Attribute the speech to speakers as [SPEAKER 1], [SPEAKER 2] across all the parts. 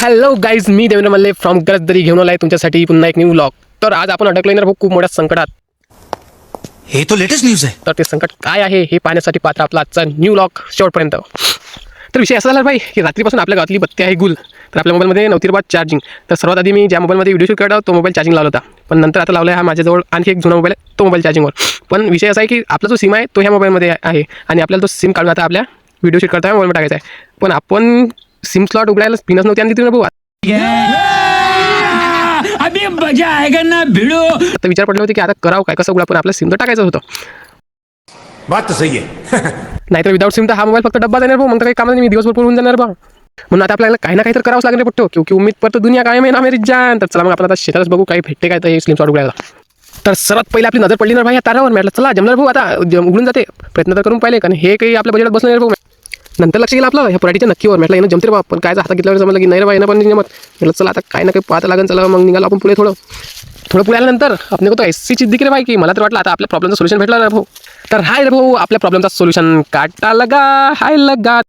[SPEAKER 1] Hello guys, मी Devendra Malle from गरजदरी घेऊन आलाय तुमच्यासाठी पुन्हा एक न्यू व्लॉग. तर आज आपण अडकलोय ना खूप मोठ्या संकटात.
[SPEAKER 2] हे तो लेटेस्ट न्यूज आहे.
[SPEAKER 1] तर ते संकट काय आहे हे पाहण्यासाठी पात्र आपला आजचा न्यू व्लॉग शेवटपर्यंत. तर विषय असा झाला भाई की रात्रीपासून आपल्या गावातली बत्ती आहे गुल. तर आपल्या मोबाईलमध्ये नव्हती बाद चार्जिंग. तर सर्वात आधी मी ज्या मोबाईलमध्ये व्हिडिओ शूट करत तो मोबाईल चार्जिंग लावला होता. पण नंतर आता लावला हा माझ्याजवळ आणखी एक जुना मोबाईल आहे, तो मोबाईल चार्जिंगवर. पण विषय असा आहे की आपला जो सिम आहे तो ह्या मोबाईलमध्ये आहे आणि आपल्याला तो सिम काढून आता आपल्या व्हिडिओ शूट करता मोबाईलमध्ये टाकायचा आहे. पण आपण सिम स्लॉट उघडायला पिनच नव्हती आणि तिथे भाऊ.
[SPEAKER 3] अभी मजा आएगा ना भिड़ो.
[SPEAKER 1] तर विचार पडले होते की आता करावं काय, कसं उघडा. पण आपलं सिम तर टाकायचं होतं.
[SPEAKER 2] बात तो सही है.
[SPEAKER 1] नाहीतर विदाउट सिम तर हा मोबाईल फक्त डब्बा देणार भाऊ. मग तर काही काम नाही, मी दिवसभर पळून जाणार बा. म्हणून आता आपल्याला काही ना काही तर करावंच लागणार पडतो, क्योंकि उम्मीद पर तो दुनिया कायम आहे ना मेरी जान. तर चला मग आपण आता शेतातच बघू काही भेटते काय तर सिम स्लॉट उघडायला. तर सर्वात पहिले आपली नजर पडली ना भाई या तारावर. म्हटलं चला जमणार भाऊ, आता उघडून जाते. प्रयत्न तर करून पाहिले, कारण हे काही आपल्या बजेटात बसणार भाऊ. नंतर लक्ष गेलं आपलं ह्या पराठीच्या नक्कीवर. म्हटलं येणं जमते बाप, पण काय हातात घेतल्यावर समजलं की नाही रे बा, येणं पण नाही जमत. म्हटलं चला आता काय ना काही पाहता लागेल. चला मग निघालो आपण पुढे. थोडं पुढे आल्यानंतर आपण तो एससी चिद्दी केली भाई की मला तर वाटलं आता आपल्या प्रॉब्लेमचं सोल्युशन भेटलं ना भाऊ. तर हाय रे भाऊ, आपल्या प्रॉब्लेमचा सोल्युशन काटा लगा हाय लगा.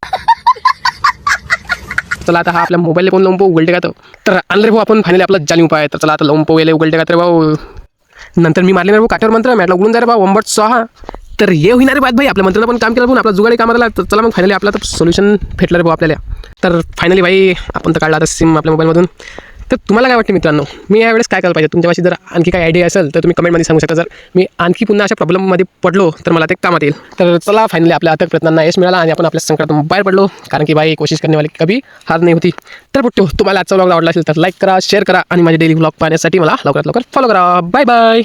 [SPEAKER 1] चला आता हा आपल्या मोबाईलला कोण लोंपो उघडते का. तर आणलं रे भाऊ आपण फायनली आपला जाणी उपाय. तर चला आता लोंपो गेले उघडते का रे भाऊ. नंतर मी मारले ना भाऊ काठ्यावर मंत्र. म्हटलं उघडून जा रे भाऊ वंबट सहा. तर हे होणार बात भाई, आपल्या मंत्रानं पण काम केलं पण आपला जुगाडी कामाला. तर चला मग फायनली आपला तर सोल्युशन भेटलं रे भाऊ आपल्याला. तर फायनली भाई आपण तर काढला आता सिम आपल्या मोबाईलमधून. तर तुम्हाला काय वाटतं मित्रांनो, मी यावेळेस काय करायला पाहिजे? तुमच्यापाशी जर आणखी काही आयडिया असेल तर तुम्ही कमेंटमध्ये सांगू शकता. जर मी आणखी पुन्हा अशा प्रॉब्लेममध्ये पडलो तर मला ते कामात येईल. तर चला फायनली आपल्या अथक प्रयत्नांना यश मिळाला आणि आपण आपल्या संकटातून बाहेर पडलो. कारण की भाई कोशिश करण्यावाली कभी हार नाही होती. तर पुट्टो, तुम्हाला आजचा व्लॉग आवडला असेल तर लाईक करा, शेअर करा आणि माझे डेली व्लॉग पाहण्यासाठी मला लवकरात लवकर फॉलो करा. Bye bye.